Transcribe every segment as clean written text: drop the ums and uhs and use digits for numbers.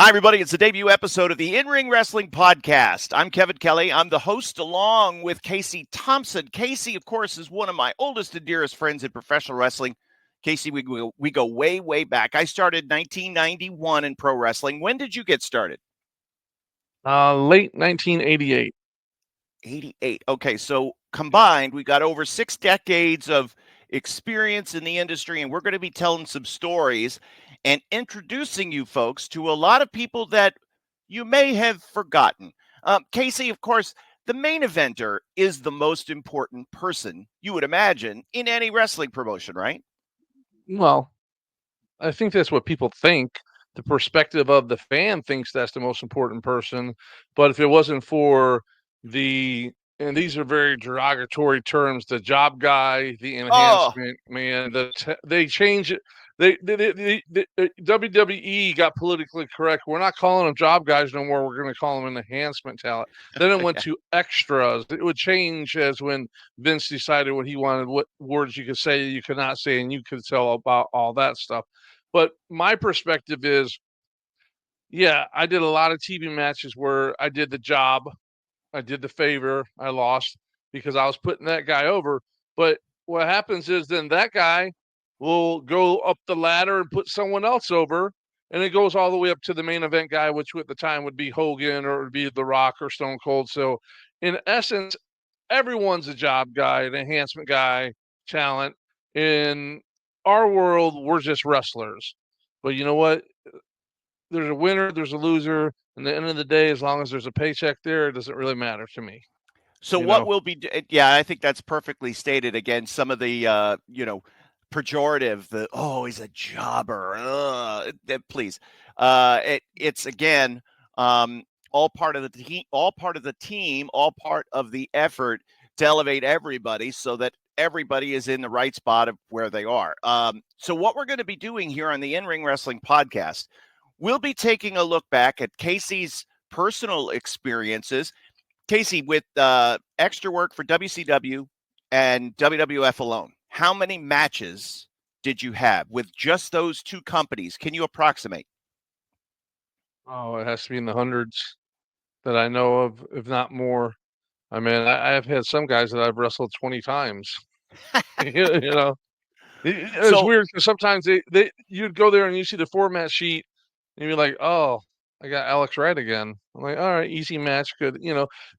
Hi, everybody. It's the debut episode of the In-Ring Wrestling Podcast. I'm Kevin Kelly. I'm the host along with Casey Thompson. Casey, of course, is one of my oldest and dearest friends in professional wrestling. Casey, we go way, way back. I started 1991 in pro wrestling. When did you get started? Late 1988. 88. Okay, so combined, we got over 6 decades of experience in the industry, and we're going to be telling some stories and introducing you folks to a lot of people that you may have forgotten. Casey, of course, the main eventer is the most important person, you would imagine, in any wrestling promotion, right? Well, I think that's what people think. The perspective of the fan thinks that's the most important person. But if it wasn't for and these are very derogatory terms, the job guy, the enhancement man, they change it. WWE got politically correct. We're not calling them job guys no more. We're going to call them an enhancement talent. Then it went to extras. It would change as when Vince decided what he wanted, what words you could say, you could not say, and you could tell about all that stuff. But my perspective is, yeah, I did a lot of TV matches where I did the job, I did the favor, I lost because I was putting that guy over. But what happens is then that guy will go up the ladder and put someone else over, and it goes all the way up to the main event guy, which at the time would be Hogan or it would be The Rock or Stone Cold. So in essence, everyone's a job guy, an enhancement guy, talent. In our world, we're just wrestlers. But you know what? There's a winner, there's a loser. And at the end of the day, as long as there's a paycheck there, it doesn't really matter to me. So what will be, yeah, I think that's perfectly stated. Again, some of the, pejorative, he's a jobber. Please. It's again, all part of the team, all part of the effort to elevate everybody so that everybody is in the right spot of where they are. So what we're going to be doing here on the In-Ring Wrestling Podcast, we'll be taking a look back at Casey's personal experiences. Casey, with extra work for WCW and WWF alone, how many matches did you have with just those two companies? Can you approximate? Oh, it has to be in the hundreds that I know of, if not more. I mean, I've had some guys that I've wrestled 20 times. It's weird because sometimes you'd go there and you see the format sheet and you're like, oh, I got Alex Wright again. I'm like, all right, easy match, good,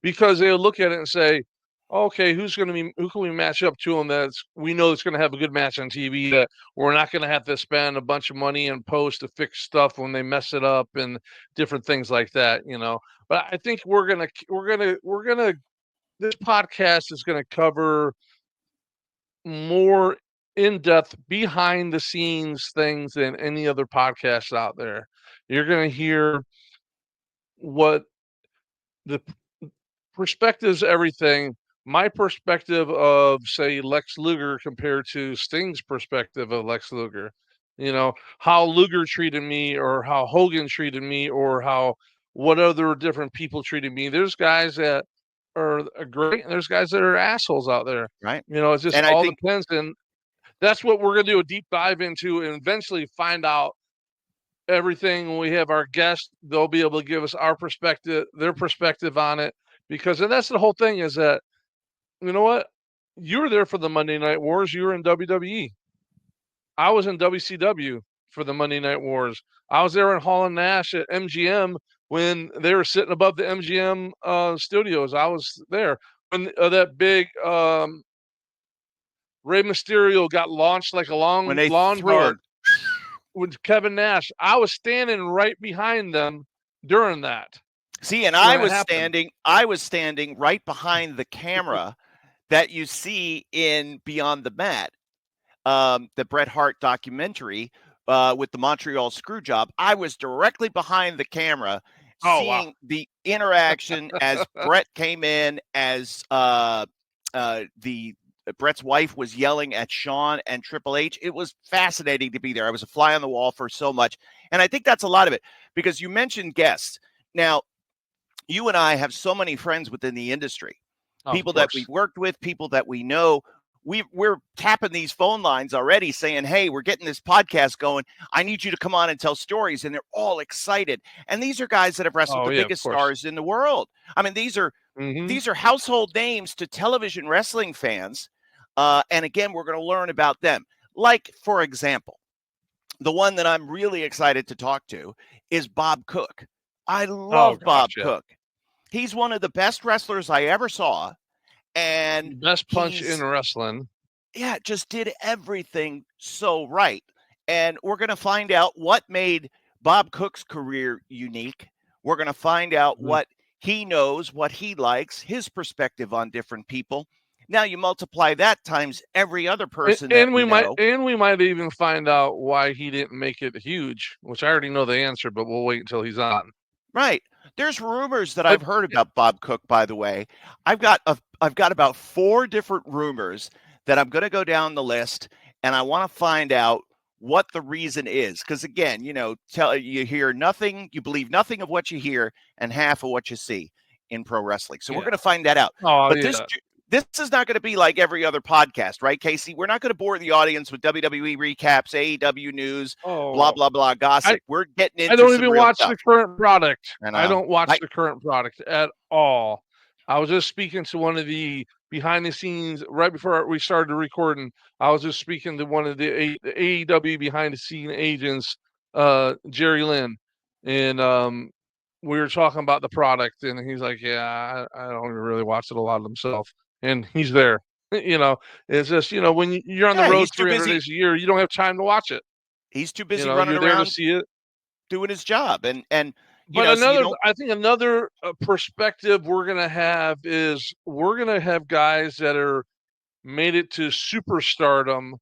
because they'll look at it and say, okay, who can we match up to them we know it's going to have a good match on TV, that we're not going to have to spend a bunch of money in post to fix stuff when they mess it up and different things like that, But I think this podcast is going to cover more in-depth behind the scenes things than any other podcasts out there. You're going to hear what the perspectives, everything. My perspective of, say, Lex Luger compared to Sting's perspective of Lex Luger. How Luger treated me or how Hogan treated me or what other different people treated me. There's guys that are great and there's guys that are assholes out there. Right. It just all depends. And that's what we're going to do a deep dive into and eventually find out everything. When we have our guests, they'll be able to give us their perspective on it. And that's the whole thing is that, you know what? You were there for the Monday Night Wars. You were in WWE. I was in WCW for the Monday Night Wars. I was there in Hall and Nash at MGM when they were sitting above the MGM studios. I was there when that big Rey Mysterio got launched like a lawn dart with Kevin Nash. I was standing right behind them during that. See, and I was standing right behind the camera that you see in Beyond the Mat, the Bret Hart documentary with the Montreal Screwjob. I was directly behind the camera seeing the interaction as Bret came in, as Bret's wife was yelling at Shawn and Triple H. It was fascinating to be there. I was a fly on the wall for so much. And I think that's a lot of it because you mentioned guests. Now, you and I have so many friends within the industry, people that we've worked with, people that we know. we're tapping these phone lines already saying, hey, we're getting this podcast going. I need you to come on and tell stories. And they're all excited. And these are guys that have wrestled the biggest stars in the world. I mean, these are household names to television wrestling fans. And again, we're going to learn about them. Like, for example, the one that I'm really excited to talk to is Bob Cook. I love Bob Cook. He's one of the best wrestlers I ever saw. And best punch in wrestling. Yeah, just did everything so right. And we're going to find out what made Bob Cook's career unique. We're going to find out what he knows, what he likes, his perspective on different people. Now you multiply that times every other person, and we might even find out why he didn't make it huge, which I already know the answer, but we'll wait until he's on. Right. There's rumors that I've heard about Bob Cook, by the way. I've got about 4 different rumors that I'm going to go down the list, and I want to find out what the reason is. Because again, you hear nothing, you believe nothing of what you hear, and half of what you see in pro wrestling. So we're going to find that out. This is not going to be like every other podcast, right, Casey? We're not going to bore the audience with WWE recaps, AEW news, blah, blah, blah, gossip. We're getting into I don't even watch stuff. the current product. I don't watch the current product at all. I was just speaking to one of the behind the scenes right before we started recording. I was just speaking to one of the AEW behind the scene agents, Jerry Lynn, and we were talking about the product, and he's like, "Yeah, I don't really watch it a lot himself." And he's there. It's just when you're on the road 300 days a year, you don't have time to watch it. He's too busy running around there to see it, doing his job, and I think another perspective we're gonna have is we're gonna have guys that are made it to superstardom,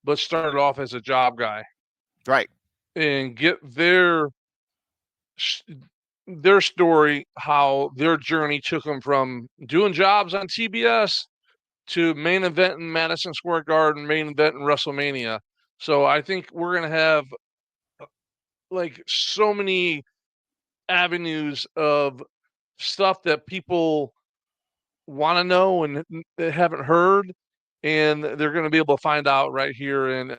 but started off as a job guy, right? And get their story, how their journey took them from doing jobs on TBS to main event in Madison Square Garden, main event in WrestleMania. So I think we're going to have like so many avenues of stuff that people want to know and they haven't heard, and they're going to be able to find out right here in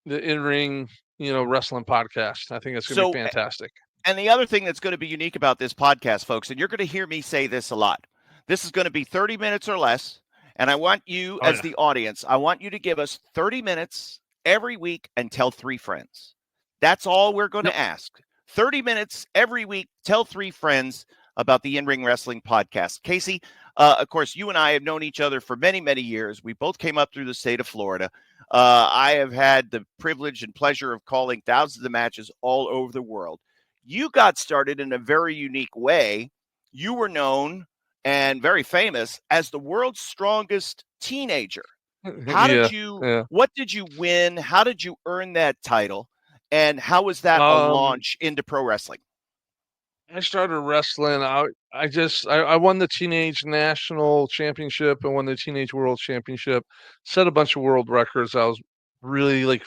the In-Ring, wrestling podcast. I think it's going to be fantastic. And the other thing that's going to be unique about this podcast, folks, and you're going to hear me say this a lot, this is going to be 30 minutes or less. And I want you, as the audience, I want you to give us 30 minutes every week and tell 3 friends. That's all we're going to ask. 30 minutes every week, tell 3 friends about the In-Ring Wrestling Podcast. Casey, of course, you and I have known each other for many, many years. We both came up through the state of Florida. I have had the privilege and pleasure of calling thousands of matches all over the world. You got started in a very unique way. You were known and very famous as the world's strongest teenager. How did you, what did you win? How did you earn that title? And how was that a launch into pro wrestling? I started wrestling. I won the Teenage National Championship and won the Teenage World Championship, set a bunch of world records. I was really, like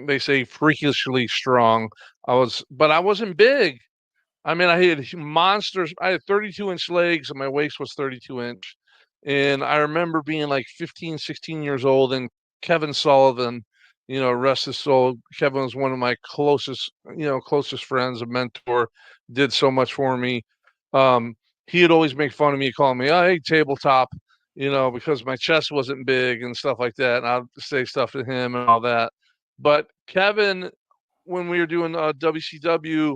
they say, freakishly strong. But I wasn't big. I mean, I had monsters. I had 32-inch legs and my waist was 32-inch. And I remember being like 15, 16 years old, and Kevin Sullivan, rest his soul. Kevin was one of my closest friends, a mentor, did so much for me. He'd always make fun of me, calling me, "Oh, hey, tabletop," because my chest wasn't big and stuff like that. And I'd say stuff to him and all that. But Kevin, when we were doing WCW,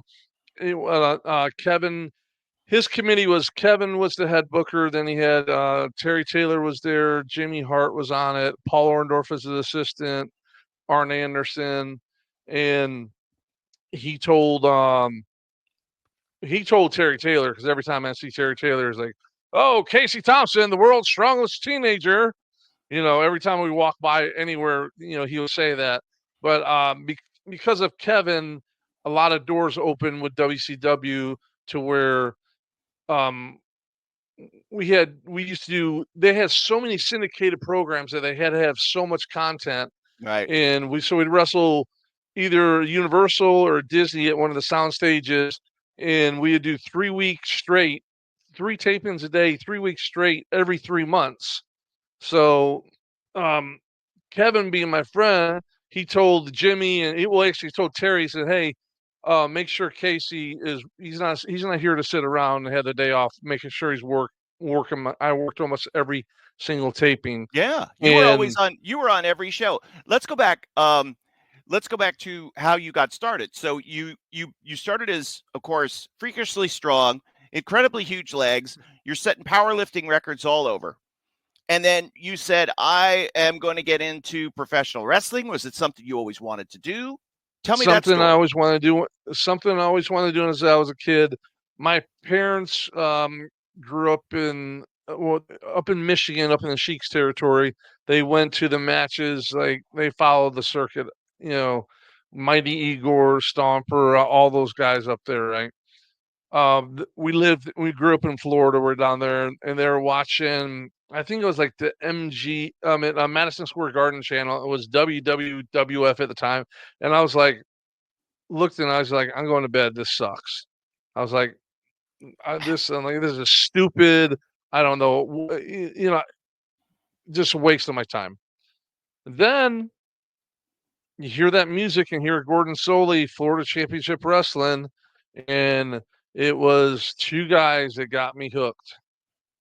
Kevin, his committee was Kevin was the head booker. Then he had Terry Taylor was there. Jimmy Hart was on it. Paul Orndorff was the assistant. Arn Anderson, and he told Terry Taylor, because every time I see Terry Taylor, is like, "Oh, Casey Thompson, the world's strongest teenager." Every time we walk by anywhere, he would say that. But because of Kevin, a lot of doors open with WCW to where they had so many syndicated programs that they had to have so much content. Right. And we'd wrestle either Universal or Disney at one of the sound stages, and we would do 3 weeks straight, 3 tapings a day, 3 weeks straight, every 3 months. So Kevin being my friend, he told Jimmy and actually told Terry, he said, "Hey, make sure Casey he's not here to sit around and have the day off, making sure he's working. I worked almost every single taping. Yeah, And you were on every show. Let's go back. Let's go back to how you got started. So you started as, of course, freakishly strong, incredibly huge legs. You're setting powerlifting records all over. And then you said, I am going to get into professional wrestling. Was it something you always wanted to do? Tell me that something I story. always wanted to do, something I always wanted to do as I was a kid. My parents grew up up in Michigan, up in the Sheiks territory. They went to the matches, like they followed the circuit, you know, Mighty Igor, Stomper, all those guys up there, right? We grew up in Florida. We're down there, and they were watching. I think it was like the MG, at Madison Square Garden channel. It was WWF at the time, and I was like, looked and I was like, I'm going to bed. This sucks. I was like, I'm like, this is stupid. I don't know, just a waste of my time. Then you hear that music and hear Gordon Soley, Florida Championship Wrestling, and it was two guys that got me hooked.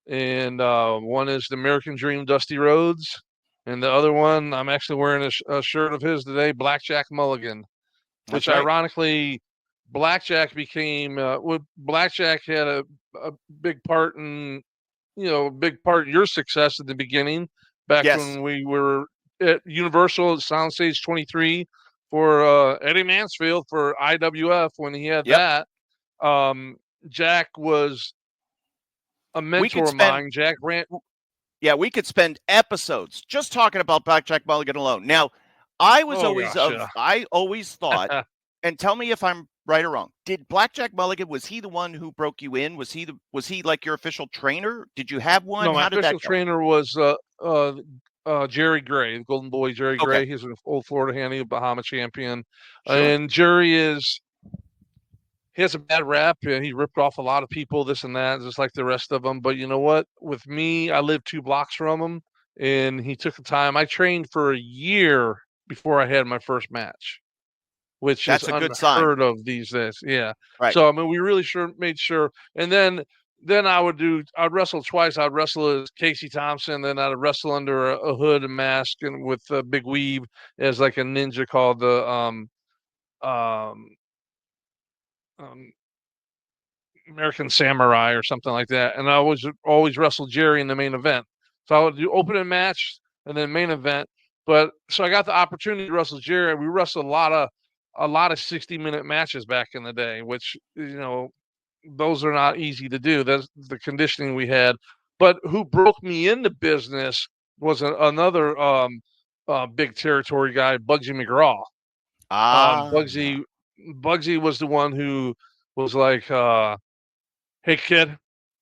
And one is the American Dream, Dusty Rhodes, and the other one, I'm actually wearing a shirt of his today, Blackjack Mulligan, That's which right. ironically, Blackjack became Blackjack had a big part in big part in your success at the beginning, back Yes. when we were at Universal at Soundstage 23 for Eddie Mansfield for IWF when he had Yep. that. Jack was a We could mentor of spend mine. Jack ran. Yeah, we could spend episodes just talking about Blackjack Mulligan alone. Now, I was Oh always gosh, yeah. I always thought, and tell me if I'm right or wrong. Did Blackjack Mulligan, was he the one who broke you in? Was he like your official trainer? Did you have one? No, my How did that official go? trainer was Jerry Gray, the Golden Boy. Jerry Okay, Gray. He's an old Florida Handy, Bahama champion, sure. and Jerry is he has a bad rap and he ripped off a lot of people, this and that, just like the rest of them. But you know what? With me, I lived 2 blocks from him, and he took the time. I trained for a year before I had my first match, which is That's a good sign. unheard of these days. Yeah. Right. So I mean, we really sure made sure. And then I'd wrestle twice. I'd wrestle as Casey Thompson, then I'd wrestle under a hood and mask and with a big weave as like a ninja called the um, um American Samurai or something like that. And I always wrestled Jerry in the main event. So I would do opening match and then main event. But so I got the opportunity to wrestle Jerry. We wrestled a lot of 60-minute matches back in the day, which those are not easy to do. That's the conditioning we had. But who broke me into business was another big territory guy, Bugsy McGraw. Ah, Bugsy was the one who was like, "Hey kid,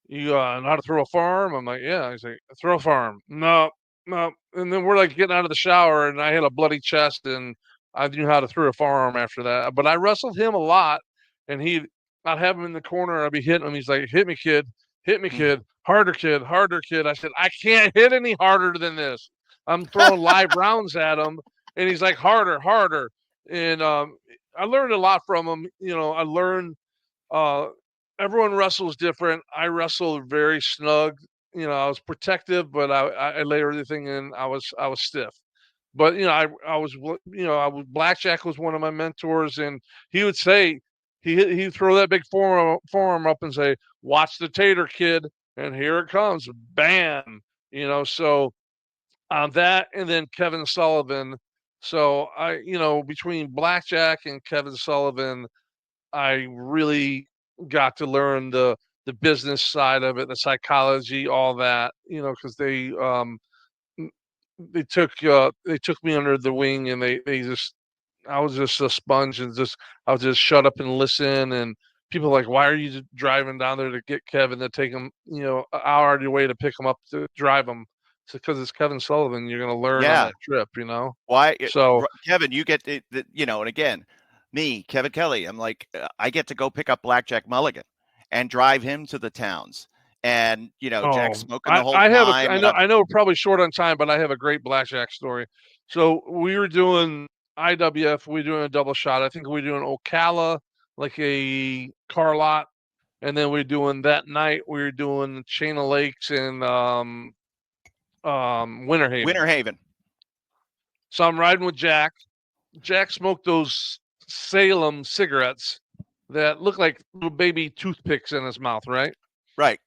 you know how to throw a farm?" I'm like, "Yeah." He's like, "Throw a farm." No, no. And then we're like getting out of the shower, and I had a bloody chest, and I knew how to throw a farm after that. But I wrestled him a lot, and I'd have him in the corner. I'd be hitting him. He's like, hit me, mm. kid, harder, kid, harder, kid. I said, I can't hit any harder than this. I'm throwing live rounds at him, and he's like, harder, harder. And I learned a lot from him. I learned uh, everyone wrestles different. I wrestled very snug. I was protective, but I laid everything in. I was stiff. But I was Blackjack was one of my mentors, and he would say he'd throw that big forearm up and say, "Watch the tater, kid," and here it comes, bam. So that, and then Kevin Sullivan. So between Blackjack and Kevin Sullivan, I really got to learn the business side of it, the psychology, all that, because they took me under the wing, and they just I was just a sponge, and I would just shut up and listen. And people were like, why are you driving down there to get Kevin, to take him an hour out of your way to pick him up to drive him? It's because it's Kevin Sullivan. You're going to learn on Yeah. that trip. Why, So Kevin? You get and again, me, Kevin Kelly. I'm like, I get to go pick up Blackjack Mulligan and drive him to the towns and Jack smoking the whole I have time. I know we're probably short on time, but I have a great blackjack story. So we were doing IWF, we were doing a double shot. I think we were doing Ocala, like a car lot, and then we were doing that night. We were doing Chain of Lakes and Winter Haven. Winter Haven. So I'm riding with Jack. Jack smoked those Salem cigarettes that look like little baby toothpicks in his mouth, right? Right.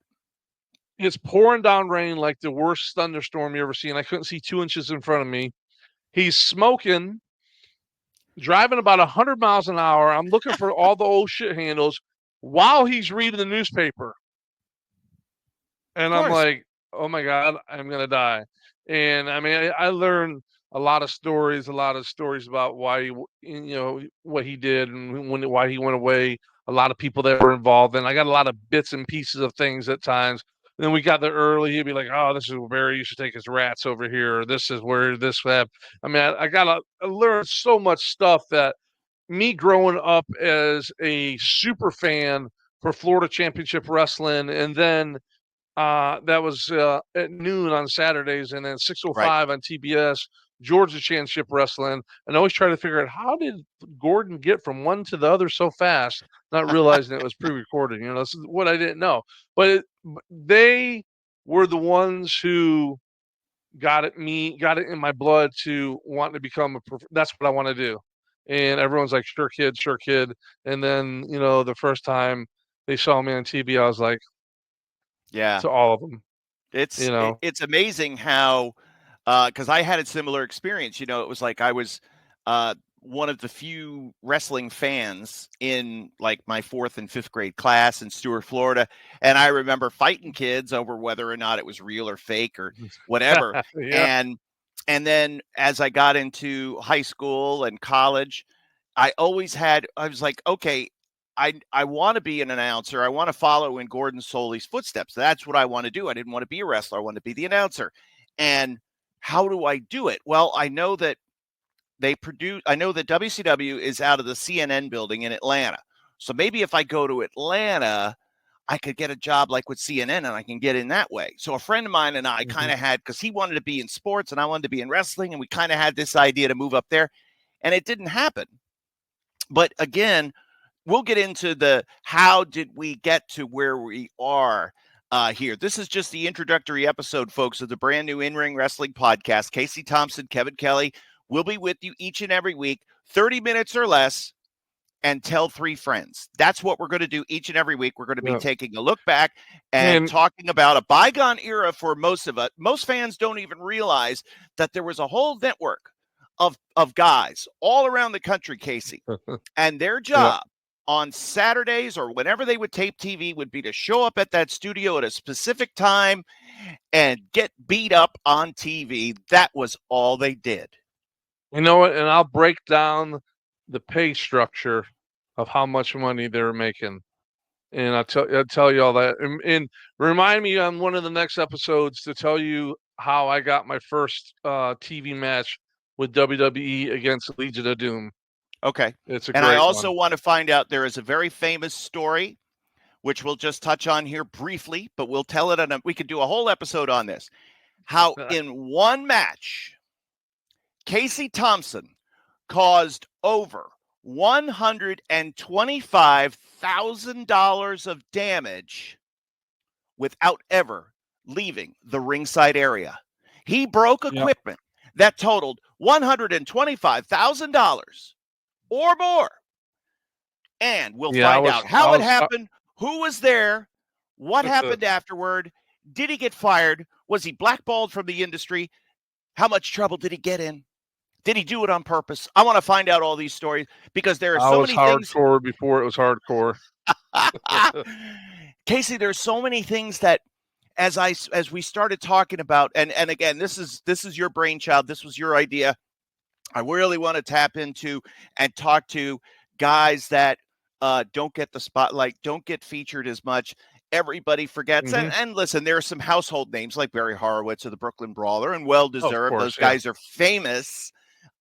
It's pouring down rain like the worst thunderstorm you ever seen. I couldn't see 2 inches in front of me. He's smoking, driving about 100 miles an hour. I'm looking for all the old shit handles while he's reading the newspaper. And I'm like, oh my God, I'm going to die. And I mean, I learned a lot of stories about why, what he did and why he went away. A lot of people that were involved. And I got a lot of bits and pieces of things at times. And then we got there early. He'd be like, oh, this is where Barry used to take his rats over here. Or this is where this happened. I mean, I learned so much stuff that me growing up as a super fan for Florida Championship Wrestling, and then that was at noon on Saturdays, and then 6:05 on TBS, Georgia Championship Wrestling, and I always try to figure out how did Gordon get from one to the other so fast, not realizing it was pre-recorded. This is what I didn't know. But they were the ones who got it in my blood to want to become that's what I want to do. And everyone's like, sure kid. And then, the first time they saw me on TV, I was like, yeah, to all of them. It's amazing how, because I had a similar experience. It was like I was one of the few wrestling fans in like my 4th and 5th grade class in Stuart, Florida. And I remember fighting kids over whether or not it was real or fake or whatever. Yeah. And then as I got into high school and college, I was like, okay, I want to be an announcer. I want to follow in Gordon Soley's footsteps. That's what I want to do. I didn't want to be a wrestler. I want to be the announcer. And how do I do it? Well, I know that WCW is out of the CNN building in Atlanta. So maybe if I go to Atlanta, I could get a job like with CNN and I can get in that way. So a friend of mine and I kind of had, because he wanted to be in sports and I wanted to be in wrestling, and we kind of had this idea to move up there, and it didn't happen. But again, we'll get into the how did we get to where we are here. This is just the introductory episode, folks, of the brand new In-Ring Wrestling podcast. Casey Thompson, Kevin Kelly will be with you each and every week, 30 minutes or less, and tell 3 friends. That's what we're going to do each and every week. We're going to be taking a look back and talking about a bygone era for most of us. Most fans don't even realize that there was a whole network of guys all around the country, Casey, and their job on Saturdays or whenever they would tape TV would be to show up at that studio at a specific time and get beat up on TV. That was all they did. You know what? And I'll break down the pay structure of how much money they're making. And I'll tell you all that. And remind me on one of the next episodes to tell you how I got my first TV match with WWE against Legion of Doom. Okay. It's a and great I also one. want to find out, there is a very famous story, which we'll just touch on here briefly, but we'll tell it we could do a whole episode on this. How in one match, Casey Thompson caused over $125,000 of damage without ever leaving the ringside area. He broke equipment that totaled $125,000 or more. And we'll find out how it happened, who was there, what happened afterward. Did he get fired? Was he blackballed from the industry? How much trouble did he get in? Did he do it on purpose? I want to find out all these stories because there are so many things. I was hardcore before it was hardcore. Casey, there's so many things that as we started talking about, and again, this is your brainchild. This was your idea. I really want to tap into and talk to guys that don't get the spotlight, don't get featured as much. Everybody forgets. And listen, there are some household names like Barry Horowitz of the Brooklyn Brawler, and well-deserved. Those guys are famous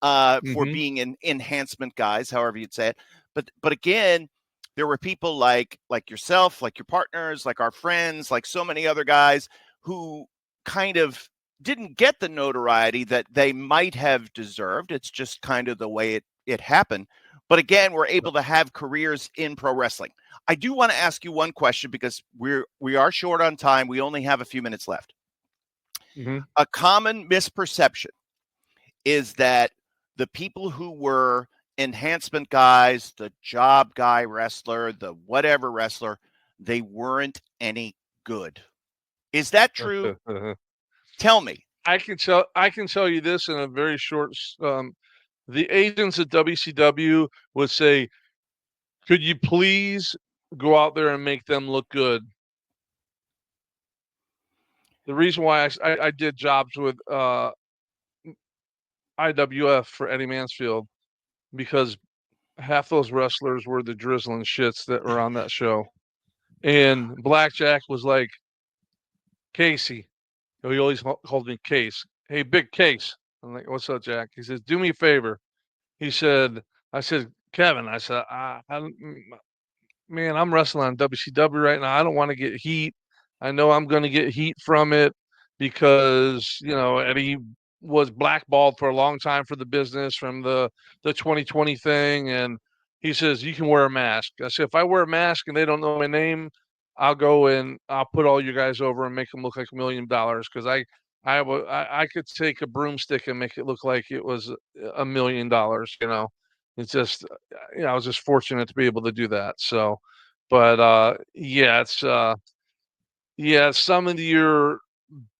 for being enhancement guys, however you'd say it. But again, there were people like yourself, like your partners, like our friends, like so many other guys who kind of didn't get the notoriety that they might have deserved. It's just kind of the way it happened. But again, we're able to have careers in pro wrestling. I do want to ask you one question because we are short on time. We only have a few minutes left. Mm-hmm. A common misperception is that the people who were enhancement guys, the job guy wrestler, the whatever wrestler, they weren't any good. Is that true? Tell me. I can tell you this in a very short. The agents at WCW would say, "Could you please go out there and make them look good?" The reason why I did jobs with IWF for Eddie Mansfield, because half those wrestlers were the drizzling shits that were on that show. And Blackjack was like, "Casey." He always called me Case. "Hey, big Case." I'm like, "What's up, Jack?" He says, "Do me a favor." I said, "Kevin," I said, "Man, I'm wrestling on WCW right now. I don't want to get heat. I know I'm going to get heat from it because, Eddie was blackballed for a long time for the business from the 2020 thing." And he says, "You can wear a mask." I said, "If I wear a mask and they don't know my name, I'll go and I'll put all you guys over and make them look like $1 million, because I could take a broomstick and make it look like it was $1 million. It's just, I was just fortunate to be able to do that. So, but yeah, some of your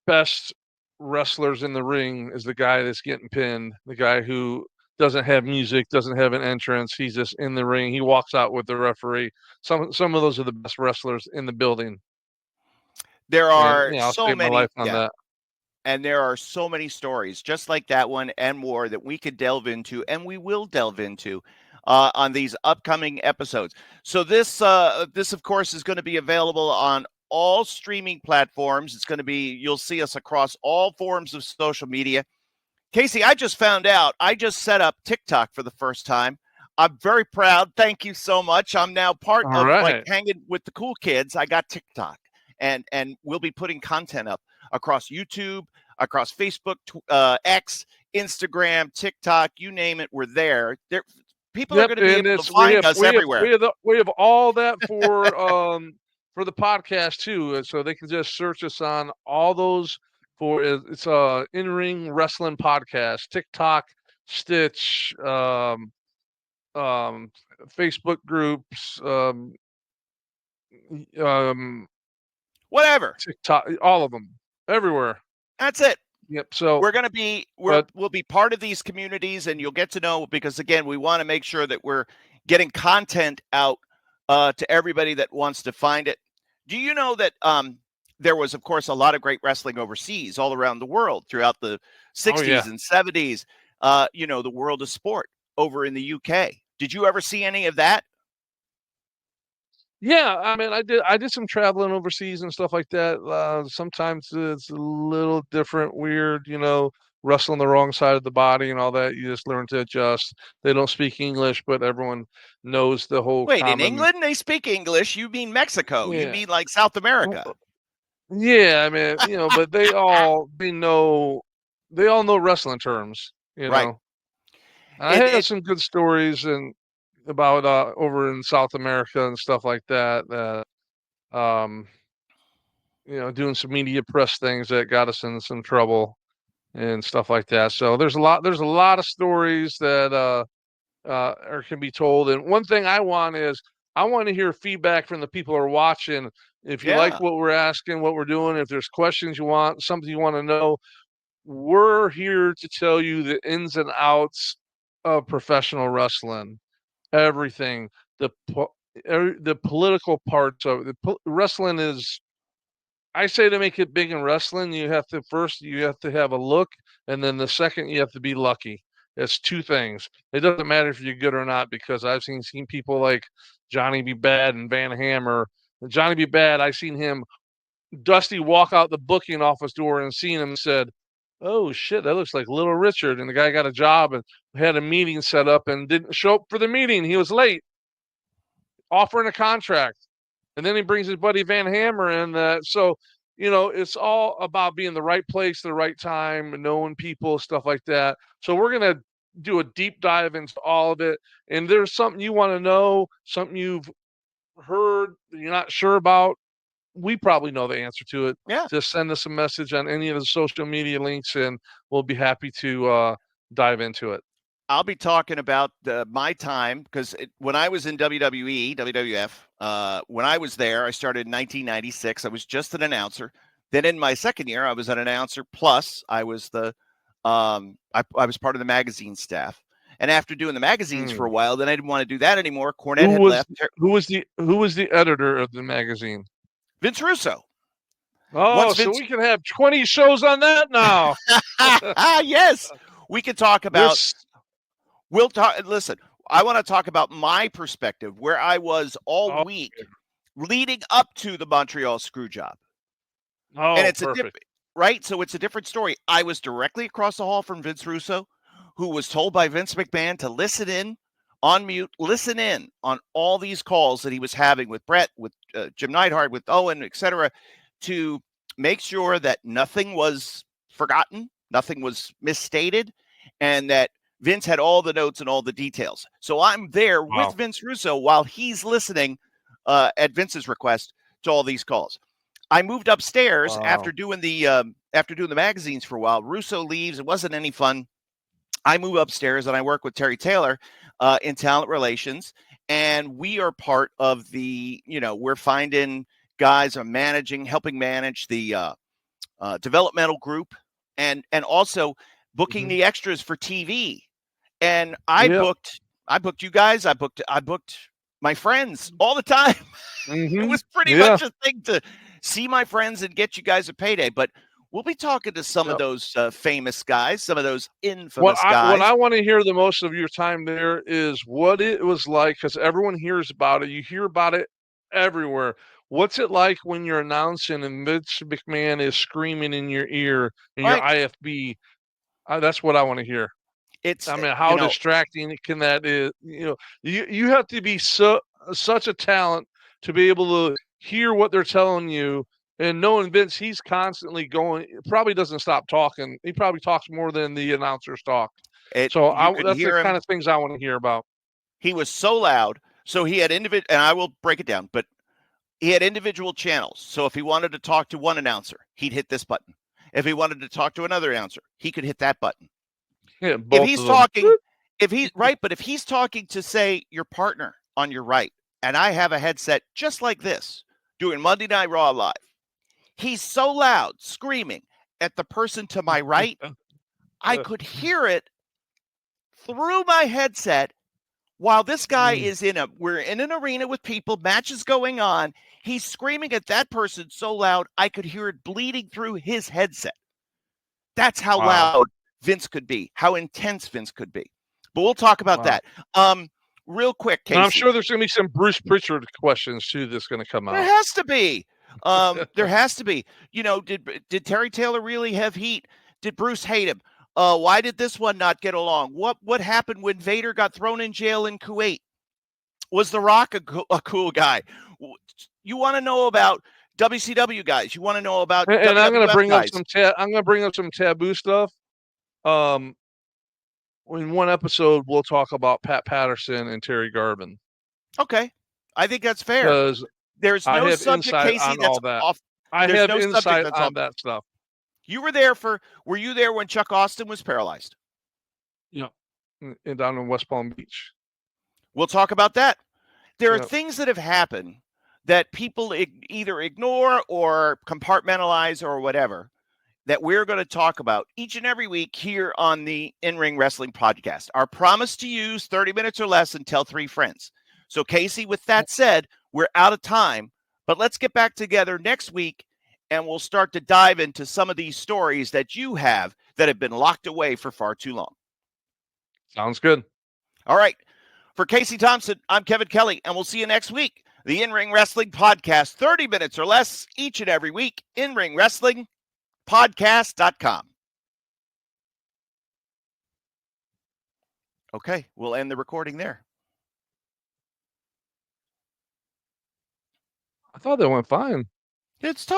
best wrestlers in the ring is the guy that's getting pinned, the guy who doesn't have music, doesn't have an entrance. He's just in the ring. He walks out with the referee. Some of those are the best wrestlers in the building. There And are I'll so save my many, life on that. and there are so many stories just like that one and more that we could delve into, and we will delve into on these upcoming episodes. So this of course is going to be available on all streaming platforms. It's going to be, you'll see us across all forms of social media. Casey, I just found out I just set up TikTok for the first time. I'm very proud. Thank you so much. I'm now part All of like right. hanging with the cool kids. I got TikTok, and we'll be putting content up across YouTube, across Facebook, X, Instagram, TikTok, you name it, we're there. People are Yep, going to be and able to it's find us everywhere. we have all that for the podcast too, so they can just search us on all those. It's a in-ring wrestling podcast, TikTok, Stitch, Facebook groups, Whatever. TikTok, all of them, everywhere. That's it. Yep. So We're going to be we'll be part of these communities, and you'll get to know, because again, we want to make sure that we're getting content out to everybody that wants to find it. Do you know that there was, of course, a lot of great wrestling overseas, all around the world, throughout the 60s and 70s? The world of sport over in the UK. Did you ever see any of that? Yeah, I mean, I did some traveling overseas and stuff like that. Sometimes it's a little different, weird, wrestling the wrong side of the body and all that. You just learn to adjust. They don't speak English, but everyone knows the whole Wait, in common. England they speak English. You mean Mexico? You Yeah, mean like South America? yeah. I mean, but they all know wrestling terms. Right. And I It have it some good stories and about over in South America and stuff like that. Um, doing some media press things that got us in some trouble and stuff like that. So there's a lot of stories that can be told. And one thing I want to hear feedback from the people who are watching. If you like yeah. what we're asking, what we're doing, if there's questions you want, something you want to know, we're here to tell you the ins and outs of professional wrestling, everything, the political parts of it. Wrestling is, I say, to make it big in wrestling, you have to have a look, and then the second you have to be lucky. It's two things. It doesn't matter if you're good or not, because I've seen people like Johnny B. Bad and Van Hammer. Johnny B. Bad, I seen him, Dusty, walk out the booking office door and seen him and said, "Oh shit, that looks like Little Richard." And the guy got a job and had a meeting set up and didn't show up for the meeting. He was late. offering a contract. And then he brings his buddy Van Hammer in. So, it's all about being in the right place at the right time, knowing people, stuff like that. So we're going to do a deep dive into all of it. And there's something you want to know, something you've heard you're not sure about, we probably know the answer to it. Yeah. Just send us a message on any of the social media links, and we'll be happy to dive into it. I'll be talking about my time because when I was in WWE, WWF, when I was there, I started in 1996. I was just an announcer. Then in my second year, I was an announcer. Plus, I was I was part of the magazine staff. And after doing the magazines for a while, then I didn't want to do that anymore. Cornette had left. Who was the editor of the magazine? Vince Russo. Oh, so we can have 20 shows on that now. Yes, we can talk about. We'll talk. Listen, I want to talk about my perspective, where I was all week leading up to the Montreal Screwjob. Oh, and it's perfect. Right? So it's a different story. I was directly across the hall from Vince Russo, who was told by Vince McMahon to listen in on mute, listen in on all these calls that he was having with Brett, with Jim Neidhart, with Owen, etc., to make sure that nothing was forgotten, nothing was misstated, and that Vince had all the notes and all the details. So I'm there with Vince Russo while he's listening at Vince's request to all these calls. I moved upstairs after doing the magazines for a while. Russo leaves. It wasn't any fun. I move upstairs and I work with Terry Taylor in talent relations, and we are part of the. We're finding guys, helping manage the developmental group, and also booking the extras for TV. And I booked you guys. I booked my friends all the time. It was pretty much a thing to see my friends and get you guys a payday. But we'll be talking to some of those famous guys, some of those infamous guys. What I want to hear the most of your time there is what it was like, because everyone hears about it. You hear about it everywhere. What's it like when you're announcing and Vince McMahon is screaming in your ear in your IFB? That's what I want to hear. How distracting can that is? You have to be such a talent to be able to hear what they're telling you. And knowing Vince, he's constantly going, probably doesn't stop talking. He probably talks more than the announcers talk. That's the kind of things I want to hear about. He was so loud. So he had and I will break it down, but he had individual channels. So if he wanted to talk to one announcer, he'd hit this button. If he wanted to talk to another announcer, he could hit that button. Yeah, if he's talking, but if he's talking to, say, your partner on your right, and I have a headset just like this, doing Monday Night Raw live, he's so loud, screaming at the person to my right, I could hear it through my headset while this guy we're in an arena with people, matches going on. He's screaming at that person so loud, I could hear it bleeding through his headset. That's how loud Vince could be, how intense Vince could be. But we'll talk about that. Real quick, Casey. And I'm sure there's going to be some Bruce Pritchard questions, too, that's going to come out. There has to be. There has to be. Did Terry Taylor really have heat? Did Bruce hate him? Why did this one not get along? What happened when Vader got thrown in jail in Kuwait? Was The Rock a cool guy? You want to know about WCW guys? You want to know about and WWF I'm going to bring guys? up some taboo stuff. In one episode, we'll talk about Pat Patterson and Terry Garvin. Okay, I think that's fair. Because there's no subject, Casey, that's off. I have insight on that stuff. You were were you there when Chuck Austin was paralyzed? Yeah, and down in West Palm Beach. We'll talk about that. There are things that have happened that people either ignore or compartmentalize or whatever that we're going to talk about each and every week here on the In-Ring Wrestling Podcast. Our promise to use 30 minutes or less and tell 3 friends. So, Casey, with that said, we're out of time, but let's get back together next week and we'll start to dive into some of these stories that you have that have been locked away for far too long. Sounds good. All right. For Casey Thompson, I'm Kevin Kelly, and we'll see you next week. The In-Ring Wrestling Podcast, 30 minutes or less each and every week. In-Ring Wrestling Podcast.com. Okay, we'll end the recording there. I thought that went fine. It's totally